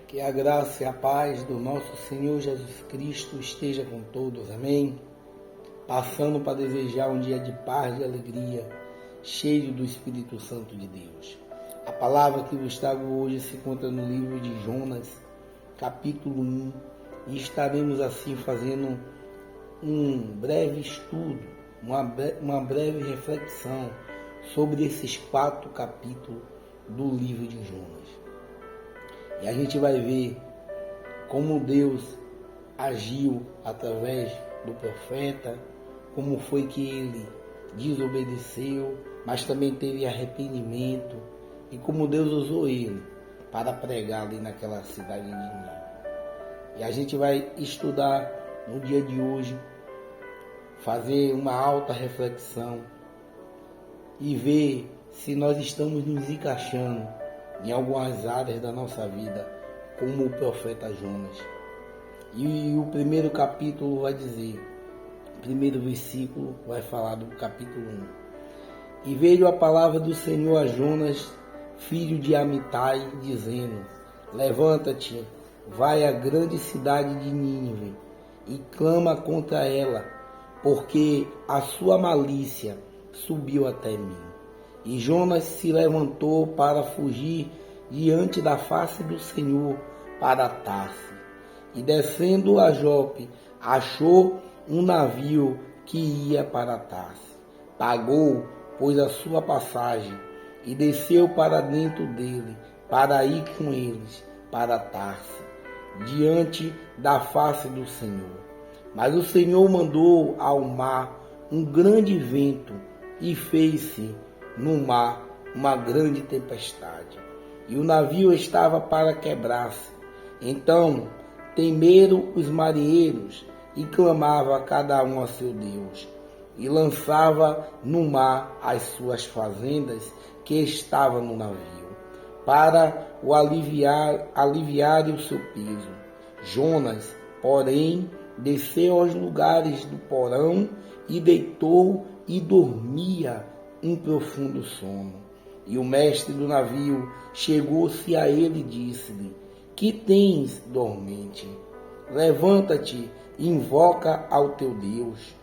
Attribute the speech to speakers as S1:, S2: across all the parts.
S1: Que a graça e a paz do nosso Senhor Jesus Cristo esteja com todos, amém? Passando para desejar um dia de paz e alegria, cheio do Espírito Santo de Deus. A palavra que vos trago hoje se encontra no livro de Jonas, capítulo 1, e estaremos assim fazendo um breve estudo, uma breve reflexão sobre esses 4 capítulos do livro de Jonas. E a gente vai ver como Deus agiu através do profeta, como foi que ele desobedeceu, mas também teve arrependimento, e como Deus usou ele para pregar ali naquela cidade de Nínive. E a gente vai estudar no dia de hoje, fazer uma alta reflexão e ver se nós estamos nos encaixando em algumas áreas da nossa vida, como o profeta Jonas. E o primeiro capítulo vai dizer, o primeiro versículo vai falar do capítulo 1. E veio a palavra do Senhor a Jonas, filho de Amitai, dizendo: levanta-te, vai à grande cidade de Nínive, e clama contra ela, porque a sua malícia subiu até mim. E Jonas se levantou para fugir diante da face do Senhor para Tarse. E descendo a Jope, achou um navio que ia para Tarse. Pagou, pois, a sua passagem, e desceu para dentro dele, para ir com eles para Tarse, diante da face do Senhor. Mas o Senhor mandou ao mar um grande vento, e fez-se no mar uma grande tempestade, e o navio estava para quebrar-se. Então temeram os marinheiros, e clamavam a cada um a seu Deus, e lançava no mar as suas fazendas que estavam no navio, para o aliviar o seu peso. Jonas, porém, desceu aos lugares do porão, e deitou e dormia um profundo sono. E o mestre do navio chegou-se a ele e disse-lhe: que tens, dormente? Levanta-te e invoca ao teu Deus.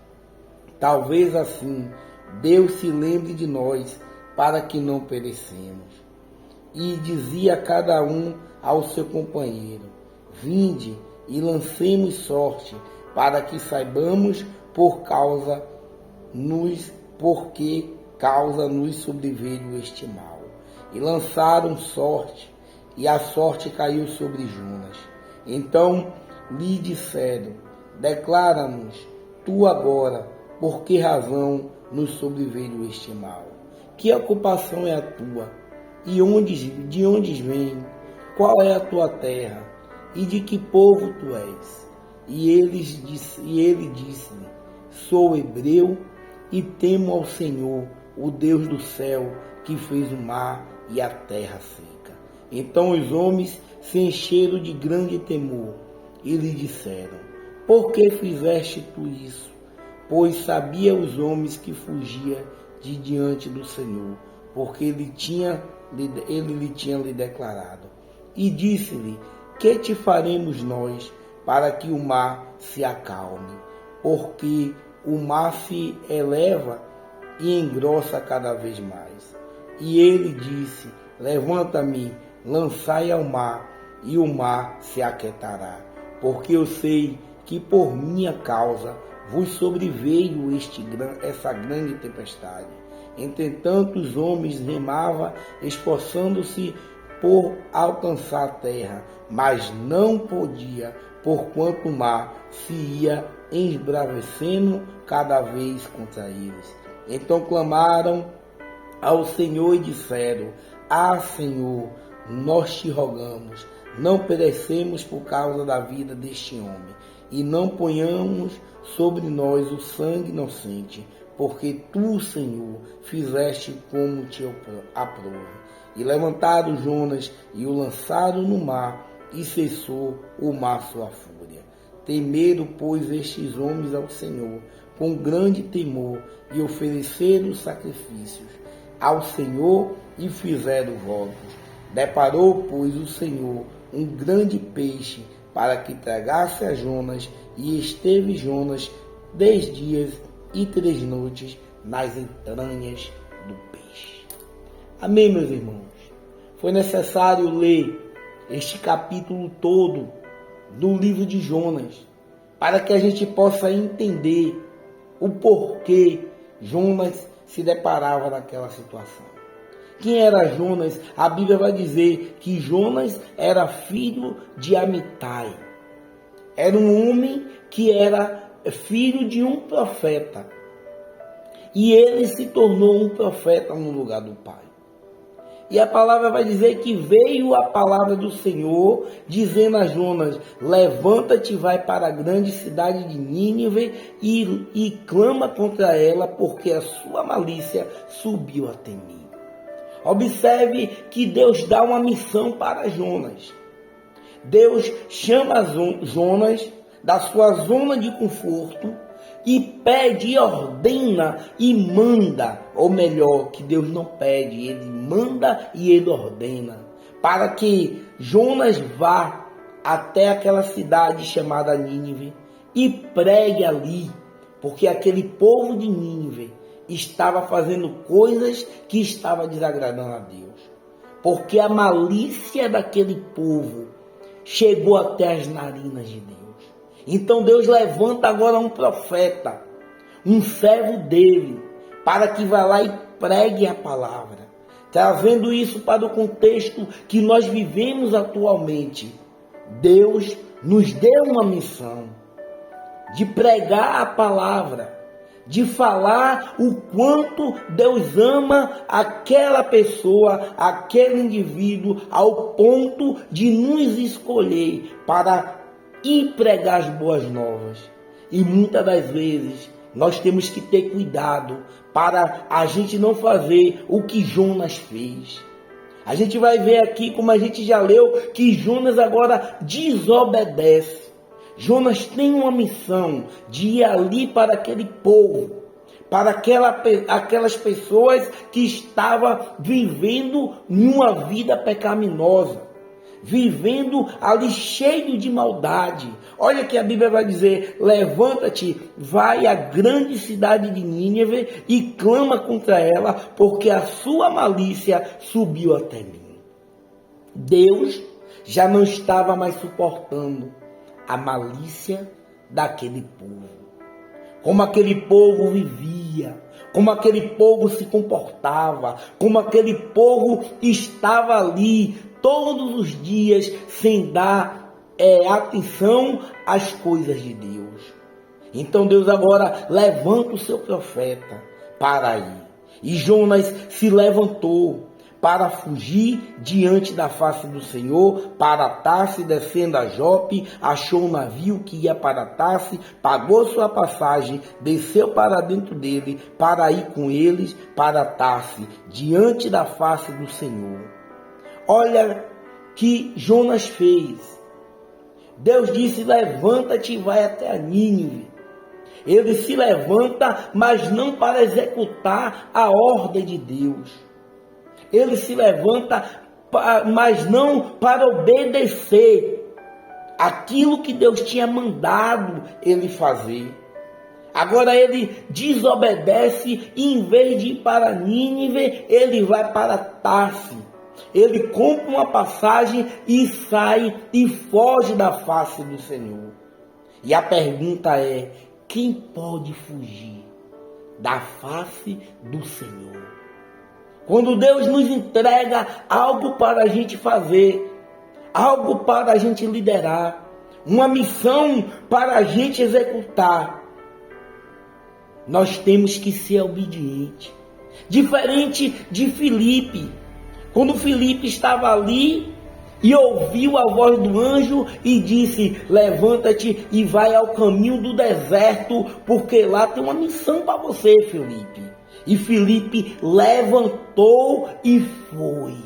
S1: Talvez assim Deus se lembre de nós, para que não perecemos. E dizia cada um ao seu companheiro: vinde e lancemos sorte, para que saibamos porque causa nos sobreveio este mal. E lançaram sorte, e a sorte caiu sobre Jonas. Então lhe disseram: declara-nos tu agora, por que razão nos sobreveio este mal? Que ocupação é a tua? E de onde vem? Qual é a tua terra? E de que povo tu és? E ele disse-lhe: sou hebreu, e temo ao Senhor, o Deus do céu, que fez o mar e a terra seca. Então os homens se encheram de grande temor, e lhe disseram: por que fizeste tu isso? Pois sabia os homens que fugia de diante do Senhor, porque ele lhe tinha lhe declarado. E disse-lhe: que te faremos nós, para que o mar se acalme? Porque o mar se eleva e engrossa cada vez mais. E ele disse: levanta-me, lançai ao mar, e o mar se aquietará. Porque eu sei que por minha causa vos sobreveio essa grande tempestade. Entretanto os homens remavam, esforçando-se por alcançar a terra, mas não podia, porquanto o mar se ia embravecendo cada vez contra eles. Então clamaram ao Senhor e disseram: ah, Senhor, nós te rogamos, não perecemos por causa da vida deste homem, e não ponhamos sobre nós o sangue inocente, porque tu, Senhor, fizeste como te aprouve. E levantaram Jonas e o lançaram no mar, e cessou o mar sua fúria. Temeram, pois, estes homens ao Senhor com grande temor, e ofereceram sacrifícios ao Senhor e fizeram votos. Deparou, pois, o Senhor um grande peixe para que tragasse a Jonas, e esteve Jonas 3 dias e 3 noites nas entranhas do peixe. Amém, meus irmãos? Foi necessário ler este capítulo todo do livro de Jonas, para que a gente possa entender o porquê Jonas se deparava naquela situação. Quem era Jonas? A Bíblia vai dizer que Jonas era filho de Amitai. Era um homem que era filho de um profeta. E ele se tornou um profeta no lugar do pai. E a palavra vai dizer que veio a palavra do Senhor, dizendo a Jonas: levanta-te, vai para a grande cidade de Nínive e clama contra ela, porque a sua malícia subiu até mim. Observe que Deus dá uma missão para Jonas. Deus chama Jonas da sua zona de conforto e pede, e ordena e manda, ou melhor, que Deus não pede, Ele manda e Ele ordena, para que Jonas vá até aquela cidade chamada Nínive e pregue ali, porque aquele povo de Nínive estava fazendo coisas que estavam desagradando a Deus, porque a malícia daquele povo chegou até as narinas de Deus. Então Deus levanta agora um profeta, um servo dele, para que vá lá e pregue a palavra, trazendo isso para o contexto que nós vivemos atualmente. Deus nos deu uma missão de pregar a palavra, de falar o quanto Deus ama aquela pessoa, aquele indivíduo, ao ponto de nos escolher para ir pregar as boas novas. E muitas das vezes nós temos que ter cuidado para a gente não fazer o que Jonas fez. A gente vai ver aqui, como a gente já leu, que Jonas agora desobedece. Jonas tem uma missão de ir ali para aquele povo, para aquelas pessoas que estavam vivendo uma vida pecaminosa, vivendo ali cheio de maldade. Olha que a Bíblia vai dizer: levanta-te, vai à grande cidade de Nínive e clama contra ela, porque a sua malícia subiu até mim. Deus já não estava mais suportando a malícia daquele povo. Como aquele povo vivia, como aquele povo se comportava, como aquele povo estava ali todos os dias sem dar atenção às coisas de Deus. Então Deus agora levanta o seu profeta para ir. E Jonas se levantou para fugir diante da face do Senhor, para Tarse, descendo a Jope, achou um navio que ia para Tarse, pagou sua passagem, desceu para dentro dele, para ir com eles para Tarse, diante da face do Senhor. Olha que Jonas fez. Deus disse: levanta-te e vai até a Nínive. Ele se levanta, mas não para executar a ordem de Deus. Ele se levanta, mas não para obedecer aquilo que Deus tinha mandado ele fazer. Agora ele desobedece e, em vez de ir para Nínive, ele vai para Tarse. Ele compra uma passagem e sai e foge da face do Senhor. E a pergunta é: quem pode fugir da face do Senhor? Quando Deus nos entrega algo para a gente fazer, algo para a gente liderar, uma missão para a gente executar, nós temos que ser obedientes. Diferente de Filipe. Quando Filipe estava ali e ouviu a voz do anjo e disse: levanta-te e vai ao caminho do deserto, porque lá tem uma missão para você, Filipe. E Filipe levantou e foi.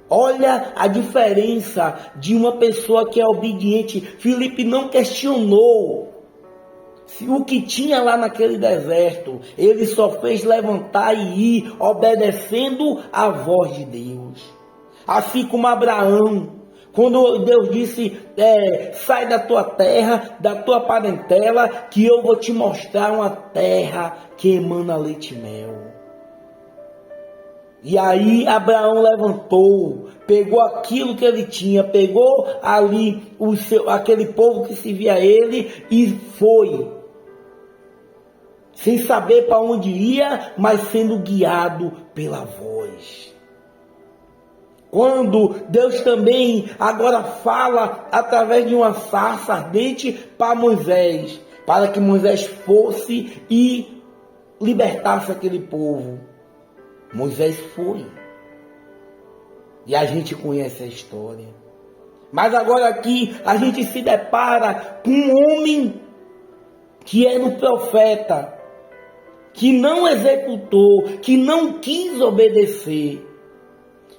S1: Olha a diferença de uma pessoa que é obediente. Filipe não questionou o que tinha lá naquele deserto. Ele só fez levantar e ir, obedecendo a voz de Deus. Assim como Abraão, Quando Deus disse, sai da tua terra, da tua parentela, que eu vou te mostrar uma terra que emana leite e mel. E aí Abraão levantou, pegou aquilo que ele tinha, pegou ali aquele povo que servia a ele e foi. Sem saber para onde ia, mas sendo guiado pela voz. Quando Deus também agora fala através de uma sarça ardente para Moisés, para que Moisés fosse e libertasse aquele povo. Moisés foi. E a gente conhece a história. Mas agora aqui a gente se depara com um homem que era um profeta, que não executou, que não quis obedecer.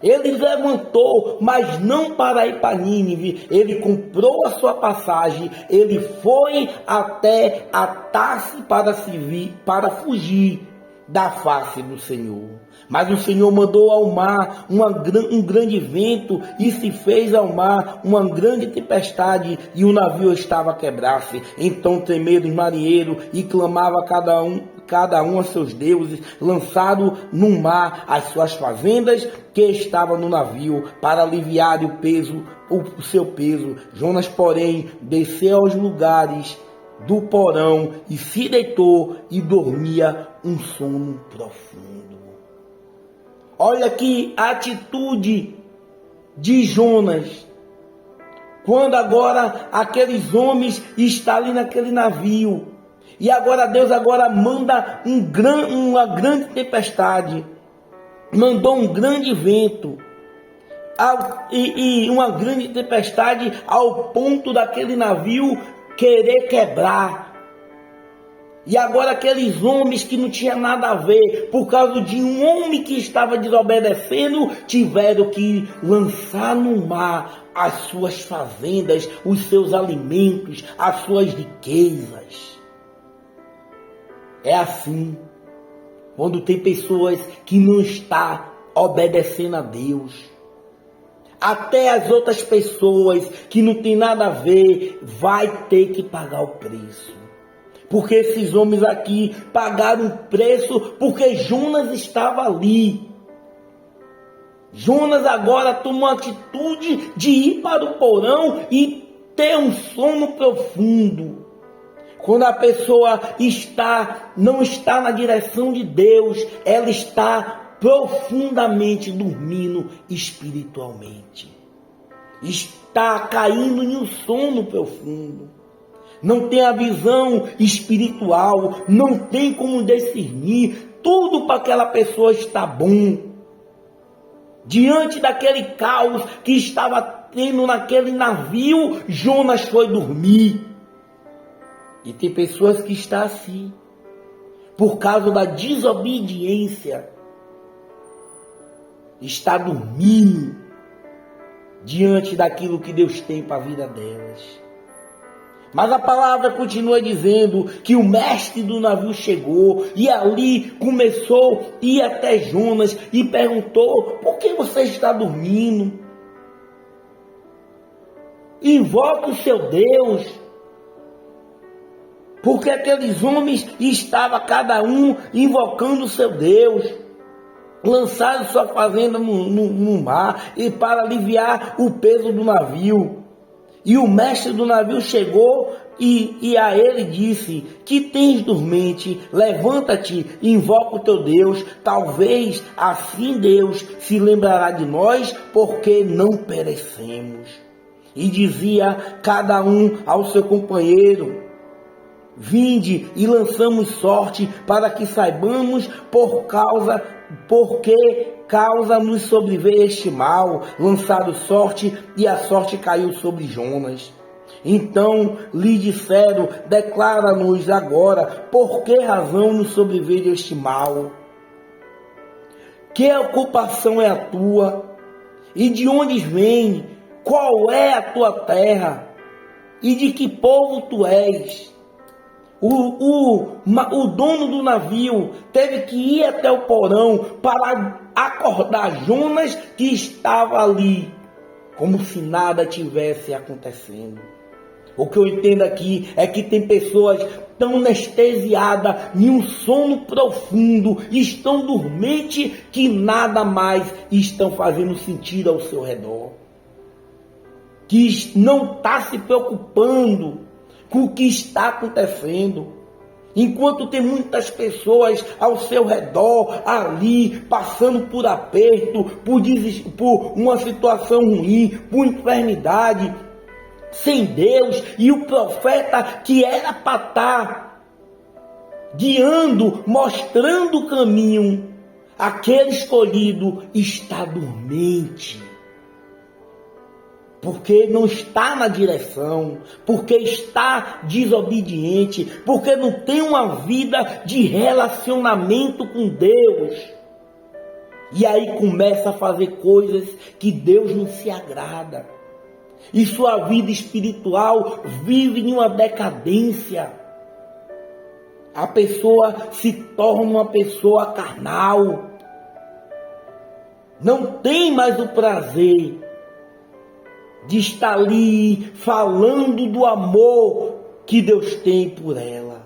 S1: Ele levantou, mas não para ir para Nínive. Ele comprou a sua passagem. Ele foi até a Tarse para fugir da face do Senhor. Mas o Senhor mandou ao mar um grande vento, e se fez ao mar uma grande tempestade, e o navio estava a quebrar-se. Então tremeram os marinheiros e clamavam cada um a seus deuses, lançado no mar as suas fazendas que estavam no navio, para aliviar o seu peso. Jonas, porém, desceu aos lugares do porão e se deitou e dormia um sono profundo. Olha aqui a atitude de Jonas, quando agora aqueles homens estão ali naquele navio, e agora Deus manda uma grande tempestade, mandou um grande vento, e uma grande tempestade ao ponto daquele navio querer quebrar. E agora aqueles homens que não tinham nada a ver, por causa de um homem que estava desobedecendo, tiveram que lançar no mar as suas fazendas, os seus alimentos, as suas riquezas. É assim, quando tem pessoas que não estão obedecendo a Deus. Até as outras pessoas que não tem nada a ver, vai ter que pagar o preço. Porque esses homens aqui pagaram o preço porque Jonas estava ali. Jonas agora tomou a atitude de ir para o porão e ter um sono profundo. Quando a pessoa não está na direção de Deus, ela está profundamente dormindo espiritualmente. Está caindo em um sono profundo. Não tem a visão espiritual, não tem como discernir, tudo para aquela pessoa está bom. Diante daquele caos que estava tendo naquele navio, Jonas foi dormir. E tem pessoas que estão assim, por causa da desobediência, está dormindo diante daquilo que Deus tem para a vida delas. Mas a palavra continua dizendo que o mestre do navio chegou e ali começou a ir até Jonas e perguntou: por que você está dormindo? Invoque o seu Deus. Porque aqueles homens estavam cada um invocando o seu Deus. Lançaram sua fazenda no mar e para aliviar o peso do navio. E o mestre do navio chegou e a ele disse: que tens dormente? Levanta-te e invoca o teu Deus. Talvez assim Deus se lembrará de nós, porque não perecemos. E dizia cada um ao seu companheiro: vinde e lançamos sorte, para que saibamos por que causa nos sobreveio este mal. Lançaram sorte, e a sorte caiu sobre Jonas. Então lhe disseram: declara-nos agora, por que razão nos sobreveio este mal? Que ocupação é a tua? E de onde vem? Qual é a tua terra? E de que povo tu és? O dono do navio teve que ir até o porão para acordar Jonas, que estava ali como se nada tivesse acontecendo. O que eu entendo aqui é que tem pessoas tão anestesiadas em um sono profundo, estão dormentes, que nada mais estão fazendo sentido ao seu redor. Que não está se preocupando com o que está acontecendo. Enquanto tem muitas pessoas ao seu redor, ali, passando por aperto, por uma situação ruim, por enfermidade, sem Deus, e o profeta que era para estar guiando, mostrando o caminho, aquele escolhido está dormente. Porque não está na direção, porque está desobediente, porque não tem uma vida de relacionamento com Deus. E aí começa a fazer coisas que Deus não se agrada. E sua vida espiritual vive em uma decadência. A pessoa se torna uma pessoa carnal. Não tem mais o prazer de estar ali falando do amor que Deus tem por ela.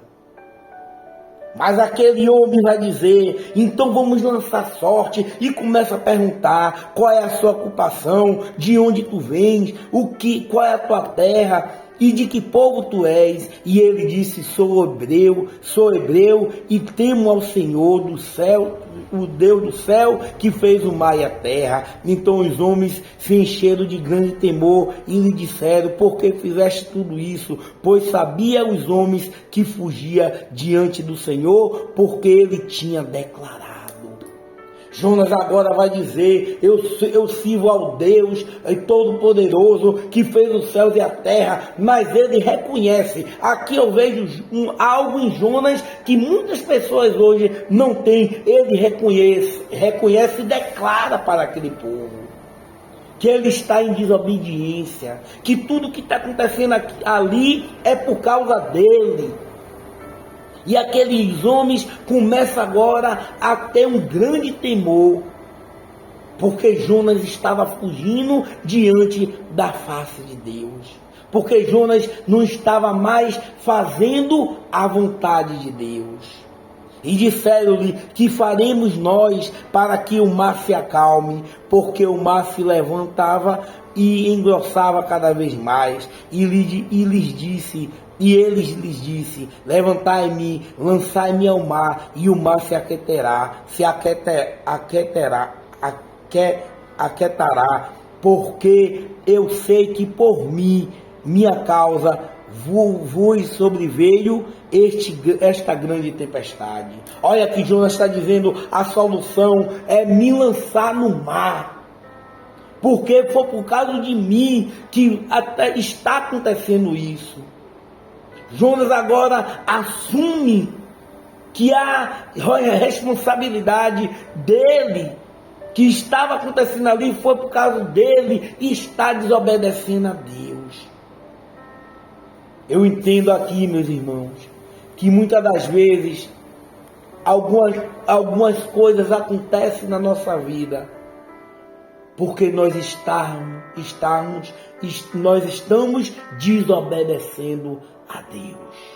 S1: Mas aquele homem vai dizer: então vamos lançar sorte, e começa a perguntar: qual é a sua ocupação, de onde tu vens, qual é a tua terra e de que povo tu és? E ele disse: sou hebreu e temo ao Senhor do céu, o Deus do céu, que fez o mar e a terra. Então os homens se encheram de grande temor e lhe disseram: por que fizeste tudo isso? Pois sabia os homens que fugia diante do Senhor, porque ele tinha declarado. Jonas agora vai dizer: eu sirvo ao Deus Todo-Poderoso, que fez os céus e a terra. Mas ele reconhece. Aqui eu vejo algo em Jonas que muitas pessoas hoje não têm. Ele reconhece e declara para aquele povo que ele está em desobediência, que tudo que está acontecendo ali é por causa dele. E aqueles homens começam agora a ter um grande temor, porque Jonas estava fugindo diante da face de Deus. Porque Jonas não estava mais fazendo a vontade de Deus. E disseram-lhe: que faremos nós para que o mar se acalme? Porque o mar se levantava e engrossava cada vez mais. E eles lhes disse: levantai-me, lançai-me ao mar, e o mar se aquietará, porque eu sei que por mim, minha causa, vos sobreveio esta grande tempestade. Olha que Jonas está dizendo: a solução é me lançar no mar, porque foi por causa de mim que até está acontecendo isso. Jonas agora assume que a responsabilidade dele, que estava acontecendo ali, foi por causa dele, e está desobedecendo a Deus. Eu entendo aqui, meus irmãos, que muitas das vezes algumas coisas acontecem na nossa vida porque nós estamos desobedecendo a Deus.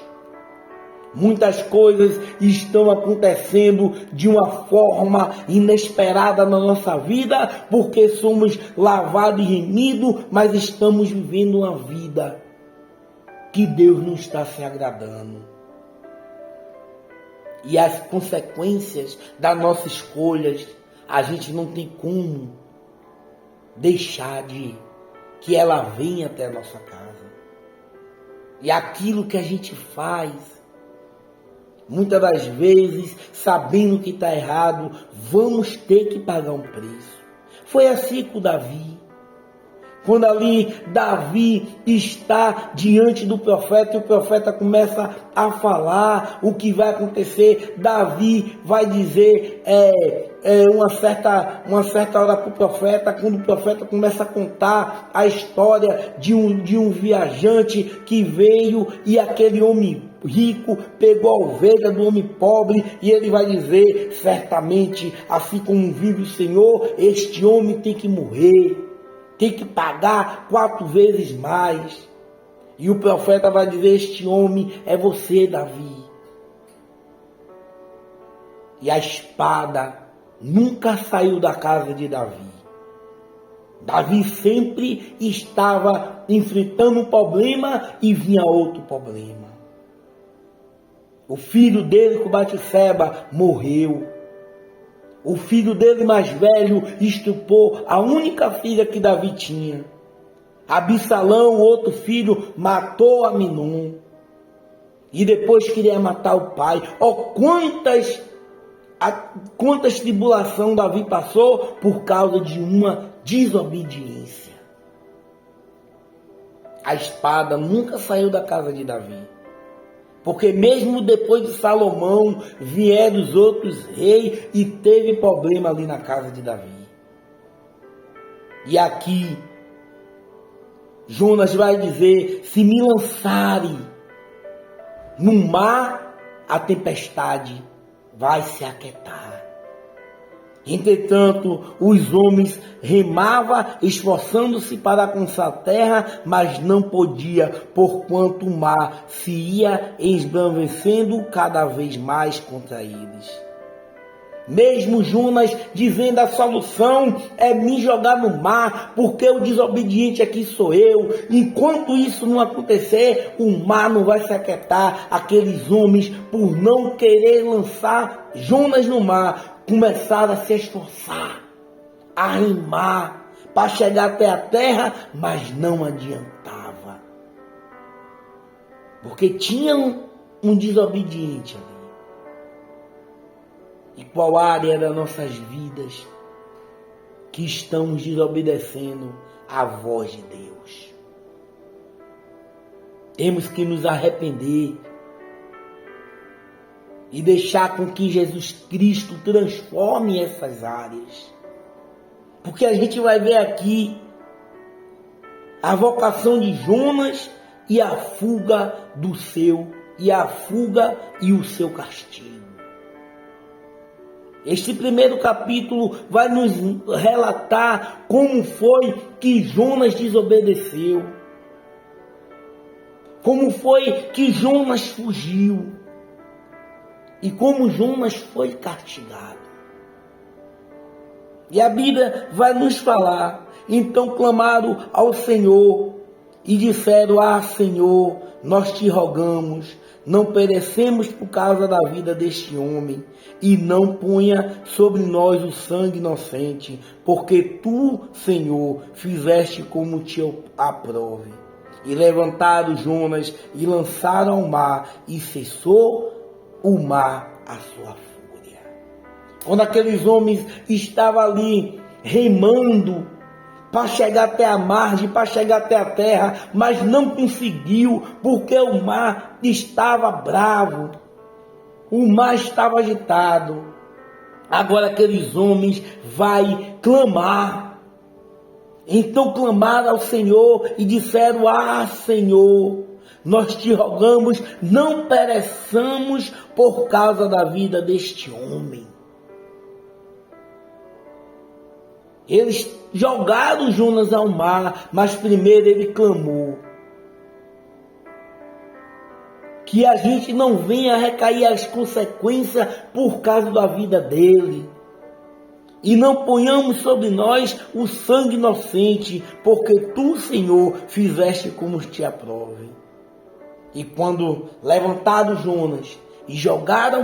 S1: Muitas coisas estão acontecendo de uma forma inesperada na nossa vida, porque somos lavados e remidos, mas estamos vivendo uma vida que Deus não está se agradando. E as consequências das nossas escolhas, a gente não tem como deixar que ela venha até a nossa casa. E aquilo que a gente faz, muitas das vezes, sabendo que está errado, vamos ter que pagar um preço. Foi assim com Davi. Quando ali Davi está diante do profeta e o profeta começa a falar o que vai acontecer, Davi vai dizer uma certa hora para o profeta, quando o profeta começa a contar a história de um viajante que veio e aquele homem rico pegou a ovelha do homem pobre, e ele vai dizer: certamente, assim como vive o Senhor, este homem tem que morrer. tem que pagar 4 vezes mais. E o profeta vai dizer: este homem é você, Davi. E a espada nunca saiu da casa de Davi. Davi sempre estava enfrentando um problema e vinha outro problema. O filho dele com Batseba morreu. O filho dele mais velho estupou a única filha que Davi tinha. Absalão, outro filho, matou Aminon. E depois queria matar o pai. Quantas tribulações Davi passou por causa de uma desobediência. A espada nunca saiu da casa de Davi. Porque mesmo depois de Salomão, vieram os outros reis e teve problema ali na casa de Davi. E aqui, Jonas vai dizer: se me lançarem no mar, a tempestade vai se aquietar. Entretanto, os homens remavam, esforçando-se para alcançar a terra, mas não podia, porquanto o mar se ia esbravecendo cada vez mais contra eles. Mesmo Jonas dizendo: a solução é me jogar no mar, porque o desobediente aqui sou eu. Enquanto isso não acontecer, o mar não vai se aquietar. Aqueles homens, por não querer lançar Jonas no mar, começaram a se esforçar, a remar para chegar até a terra, mas não adiantava. Porque tinha um desobediente ali. E qual área das nossas vidas que estamos desobedecendo à voz de Deus? Temos que nos arrepender e deixar com que Jesus Cristo transforme essas áreas. Porque a gente vai ver aqui a vocação de Jonas e a fuga do seu, e a fuga e o seu castigo. Este primeiro capítulo vai nos relatar como foi que Jonas desobedeceu. Como foi que Jonas fugiu. E como Jonas foi castigado. E a Bíblia vai nos falar: então clamaram ao Senhor e disseram: ah, Senhor, nós te rogamos, não perecemos por causa da vida deste homem, e não ponha sobre nós o sangue inocente, porque tu, Senhor, fizeste como te aprove. E levantaram Jonas e lançaram ao mar, e cessou o mar a sua fúria. Quando aqueles homens estavam ali remando para chegar até a margem, para chegar até a terra, mas não conseguiu, porque o mar estava bravo, o mar estava agitado. Agora aqueles homens vão clamar. Então clamaram ao Senhor e disseram: ah, Senhor, nós te rogamos, não pereçamos por causa da vida deste homem. Eles jogaram Jonas ao mar, mas primeiro ele clamou. Que a gente não venha recair as consequências por causa da vida dele. E não ponhamos sobre nós o sangue inocente, porque tu, Senhor, fizeste como te aprove. E quando levantaram Jonas e jogaram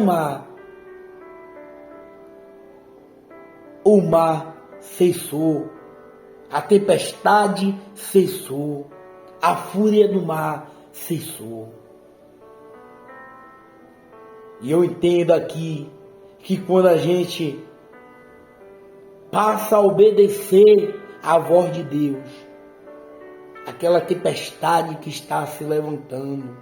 S1: o mar cessou, a tempestade cessou, a fúria do mar cessou. E eu entendo aqui que quando a gente passa a obedecer à voz de Deus, aquela tempestade que está se levantando,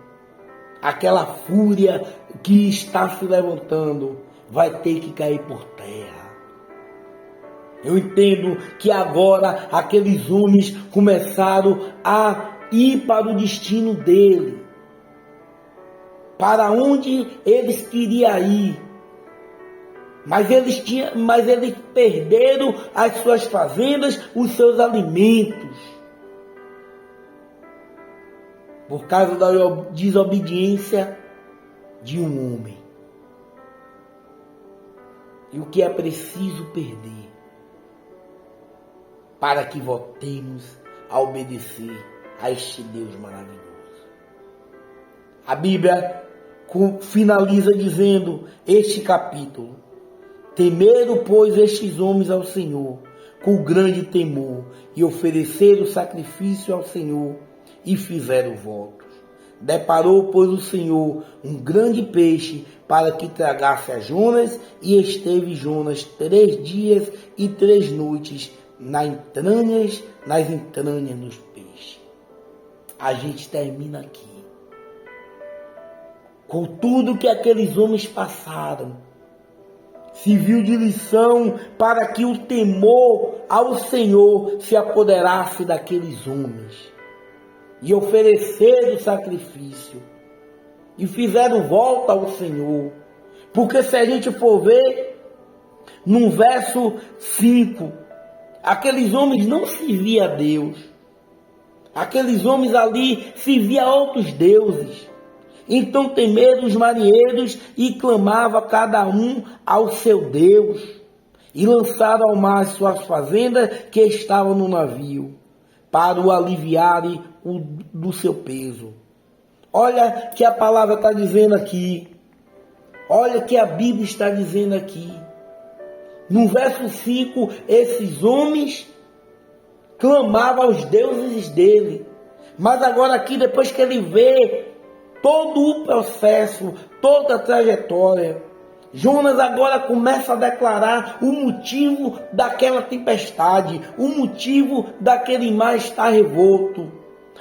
S1: aquela fúria que está se levantando, vai ter que cair por terra. Eu entendo que agora aqueles homens começaram a ir para o destino dele, para onde eles queriam ir. Mas eles perderam as suas fazendas, os seus alimentos. por causa da desobediência de um homem. E o que é preciso perder para que voltemos a obedecer a este Deus maravilhoso? A Bíblia finaliza dizendo este capítulo: temeram, pois, estes homens ao Senhor com grande temor, e ofereceram sacrifício ao Senhor, e fizeram votos. Deparou, pois, o Senhor um grande peixe para que tragasse a Jonas, e esteve Jonas 3 dias e 3 noites nas entranhas dos peixes. A gente termina aqui com tudo que aqueles homens passaram. Serviu de lição para que o temor ao Senhor se apoderasse daqueles homens. E ofereceram sacrifício. E fizeram volta ao Senhor. Porque se a gente for ver, no verso 5, aqueles homens não serviam a Deus. Aqueles homens ali serviam a outros deuses. Então temeram os marinheiros e clamava cada um ao seu Deus, e lançaram ao mar as suas fazendas que estavam no navio, para o aliviarem do seu peso. Olha que a palavra está dizendo aqui, olha que a Bíblia está dizendo aqui. No verso 5, esses homens clamavam aos deuses dele, mas agora aqui, depois que ele vê todo o processo, toda a trajetória, Jonas agora começa a declarar o motivo daquela tempestade, o motivo daquele mar estar revolto.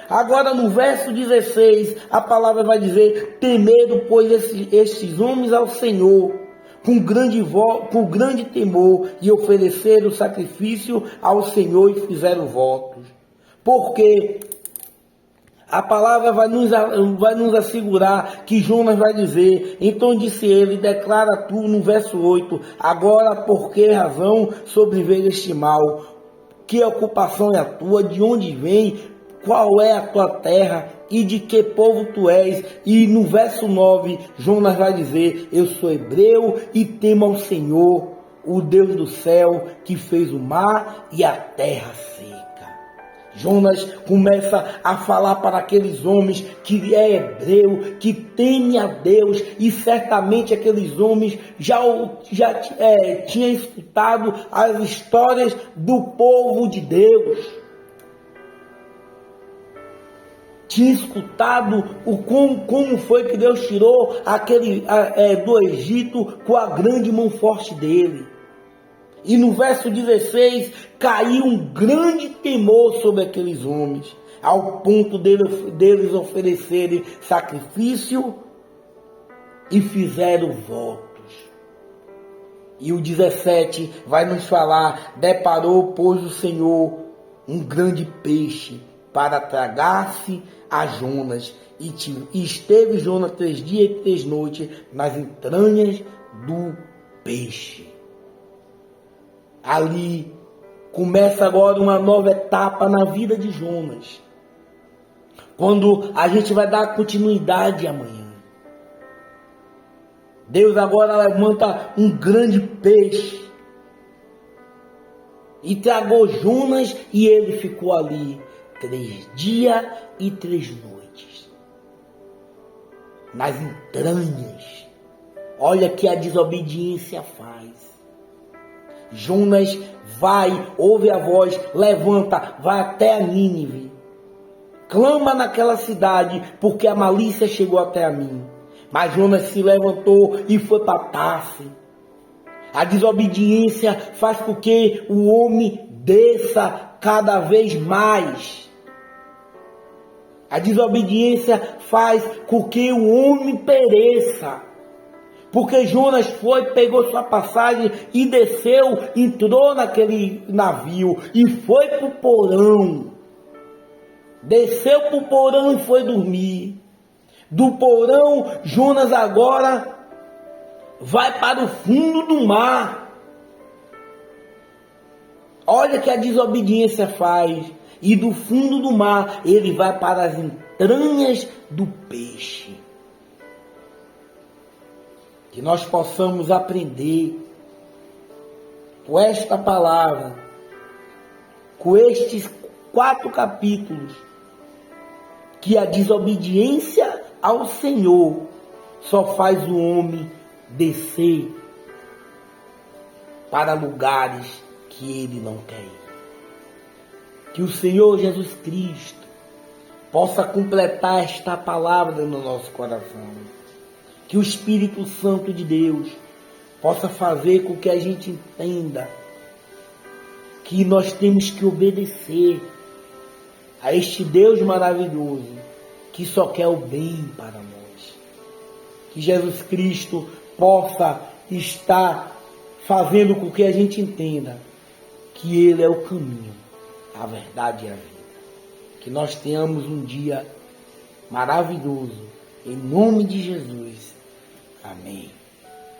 S1: Agora no verso 16, a palavra vai dizer: temeram, pois, estes homens ao Senhor com grande temor, e ofereceram sacrifício ao Senhor e fizeram votos. Porque a palavra vai nos assegurar que Jonas vai dizer: então disse ele, declara tu, no verso 8, agora por que razão sobreveio este mal? Que ocupação é a tua? De onde vem? Qual é a tua terra? E de que povo tu és? E no verso 9, Jonas vai dizer: eu sou hebreu e temo ao Senhor, o Deus do céu, que fez o mar e a terra seca. Jonas começa a falar para aqueles homens que é hebreu, que teme a Deus, e certamente aqueles homens já tinham escutado as histórias do povo de Deus. Tinha escutado como foi que Deus tirou do Egito com a grande mão forte dele. E no verso 16, caiu um grande temor sobre aqueles homens, ao ponto deles oferecerem sacrifício e fizeram votos. E o 17 vai nos falar: deparou, pois, o Senhor um grande peixe para tragar-se a Jonas, e esteve Jonas 3 dias e 3 noites nas entranhas do peixe. Ali começa agora uma nova etapa na vida de Jonas, quando a gente vai dar continuidade amanhã. Deus agora levanta um grande peixe e tragou Jonas, e ele ficou ali 3 dias e 3 noites nas entranhas. Olha que a desobediência faz. Jonas ouve a voz, levanta, vai até a Nínive, clama naquela cidade, porque a malícia chegou até a mim. Mas Jonas se levantou e foi para Tarse. A desobediência faz com que o homem desça cada vez mais. A desobediência faz com que o homem pereça. Porque Jonas pegou sua passagem e desceu, entrou naquele navio e foi para o porão. Desceu para o porão e foi dormir. Do porão, Jonas agora vai para o fundo do mar. Olha que a desobediência faz. e do fundo do mar ele vai para as entranhas do peixe. Que nós possamos aprender com esta palavra, com estes 4 capítulos, que a desobediência ao Senhor só faz o homem descer para lugares que ele não quer ir. Que o Senhor Jesus Cristo possa completar esta palavra no nosso coração. Que o Espírito Santo de Deus possa fazer com que a gente entenda que nós temos que obedecer a este Deus maravilhoso que só quer o bem para nós. Que Jesus Cristo possa estar fazendo com que a gente entenda que Ele é o caminho, a verdade e a vida. Que nós tenhamos um dia maravilhoso, em nome de Jesus. Amém.